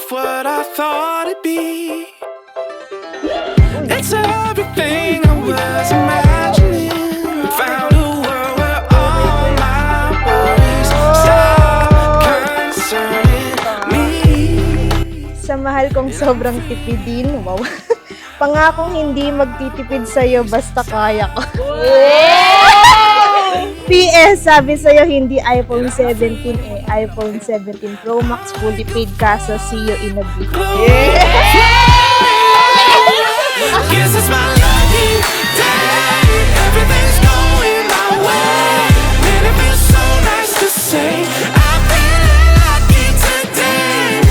of what I thought it'd be. It's everything I was imagining. Found a world where all my worries stop concerning me. Sa mahal kong sobrang tipidin, wow. Pangakong hindi magtitipid sa'yo basta kaya ko. PS, sabi sa'yo hindi iPhone 17 iPhone 17 Pro Max fully paid kaso see you in a bit. Yes, it's my lucky day. Everything's going my way. Man, it feels so nice to say I'm feeling lucky today.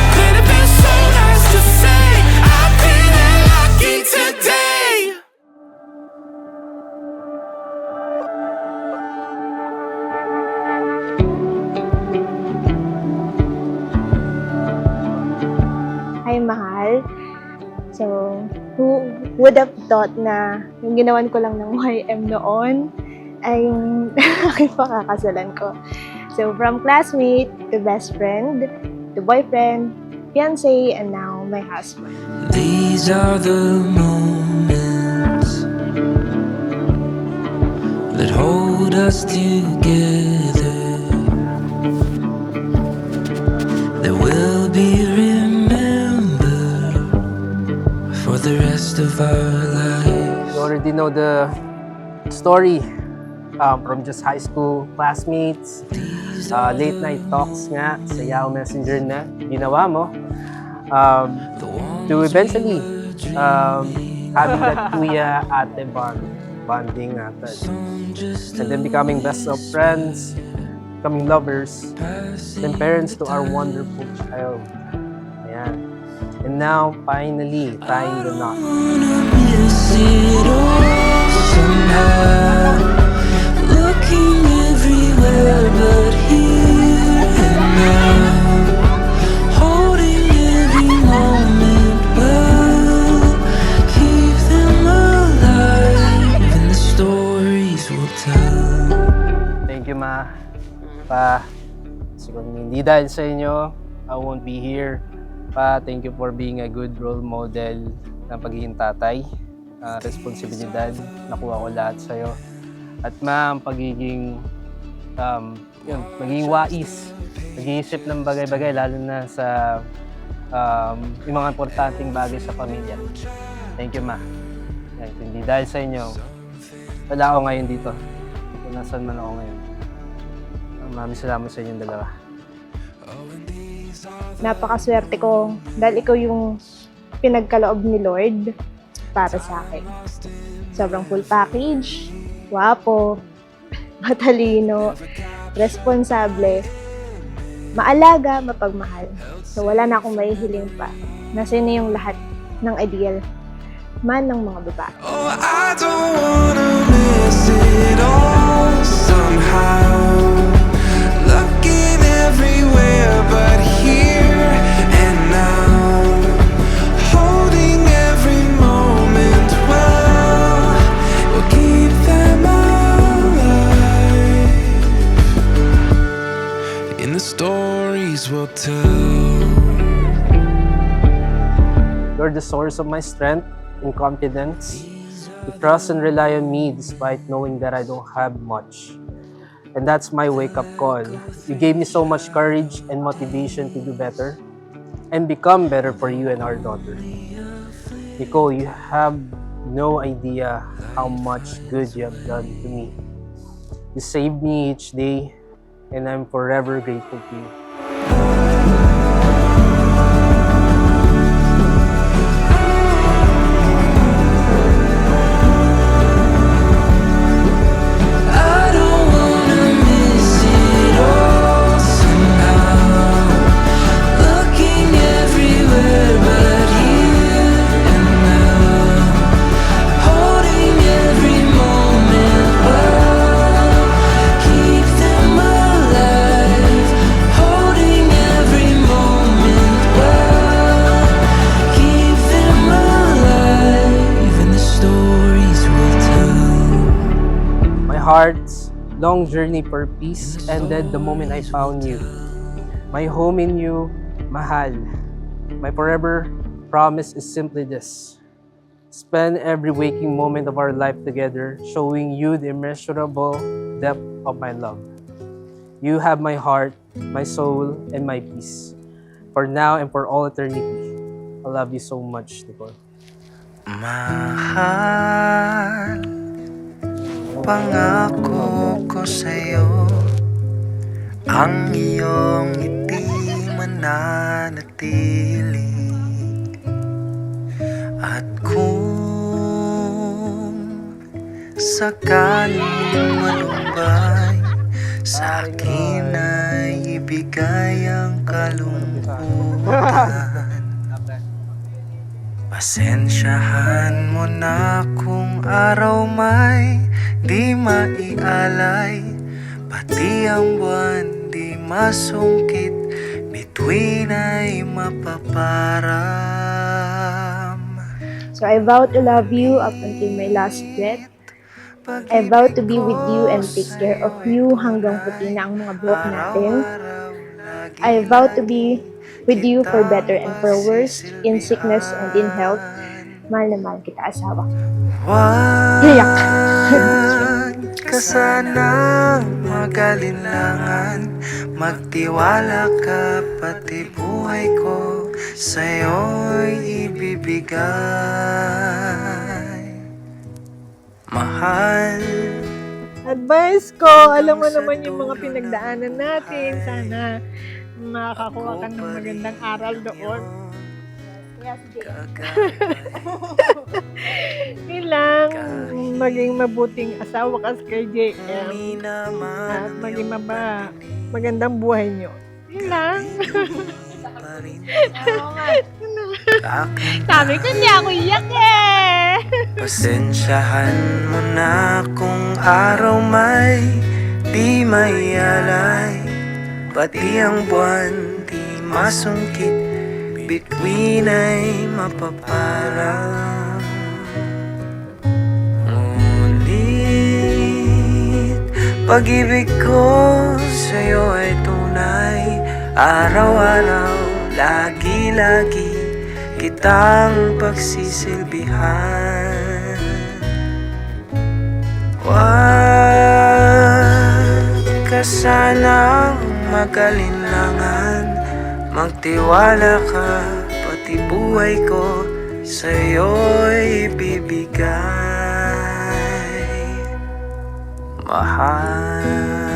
Man, it feels so nice to say I'm feeling lucky today. Hi, mahal. So, who would have thought na yung ginawan ko lang ng YM noon ay yung aking pakakasalan ko. So, from classmate to best friend, to boyfriend, fiancé, and now my husband. These are the moments that hold us together, that will be remembered for the rest of our lives. You already know the story from just high school classmates, late night talks nga sa Yahoo Messenger na ginawa mo, to eventually having that kuya ate bonding natin. And then becoming best of friends, becoming lovers, then parents to our wonderful child. Ayan. And now, finally, tying the knot. Miss it all somehow. Looking everywhere but here and now. Holding every moment well. Keep them alive and the stories we'll tell. Thank you, Ma. Pa, siguro hindi dahil sa inyo, I won't be here. Pa, thank you for being a good role model ng pagiging tatay. Responsibilidad, nakuha ko lahat sa'yo. At Ma, ang pagiging, magiging wais, nag-iisip ng bagay-bagay, lalo na sa yung mga importanteng bagay sa pamilya. Thank you, Ma. Hindi dahil sa inyo, wala ako ngayon dito. Kung nasan man ako ngayon. Maraming salamat sa inyong dalawa. Napakaswerte ko dahil ikaw yung pinagkaloob ni Lord para sa akin. Sobrang full package, wapo, matalino, responsable, maalaga, mapagmahal. So wala na akong mahihiling pa. Nasa na yung lahat ng ideal man ng mga babae. Oh, I don't wanna miss it all somehow. Looking everywhere but here and now. Holding every moment well. We'll keep them alive in the stories we'll tell. You're the source of my strength and confidence. You trust and rely on me despite knowing that I don't have much. And that's my wake-up call. You gave me so much courage and motivation to do better and become better for you and our daughter. Nicole, you have no idea how much good you have done to me. You save me each day, and I'm forever grateful to you. I don't wanna miss it all somehow. Looking everywhere but here and now. Holding every moment well. Keep them alive. heart's long journey for peace ended the moment I found you. My home in you, mahal. My forever promise is simply this. Spend every waking moment of our life together, showing you the immeasurable depth of my love. You have my heart, my soul, and my peace. For now and for all eternity. I love you so much, Nicole. Mahal, pangako ko sa'yo, ang iyong ngiti mananatili. At kung sakaling malumbay, sa akin ay ibigay ang kalungkutan. Pasensyahan mo na kung araw may di maialay, pati ang buwan di masungkit, bituin ay mapaparam. So I vow to love you up until my last breath. I vow to be with you and take care of you hanggang puti na ang mga buhok natin. I vow to be with you for better and for worse, in sickness and in health. Mahal na mahal kita, asawa. Iyak. Huwag ka sanang magalinlangan, magtiwala ka, pati buhay ko sa'yo'y ibibigay. Mahal, Advice ko, alam mo naman yung mga pinagdaanan natin. Sana makakakuha ka ng magandang aral doon. Kailang maging mabuting asawa ka kay JM at maging magandang buhay nyo. Yun lang. Sabi ko niya ako iyak eh. pasensyahan mo na kung araw may di maialay, pati ang buwan di masungkit, bituin ay mapaparang. Ngunit pag-ibig ko sa'yo ay tunay, araw-araw, lagi-lagi kitang pagsisilbihan. Huwag ka sanang magalinlangan, magtiwala ka, pati buhay ko sa'yo'y ibibigay. Mahal.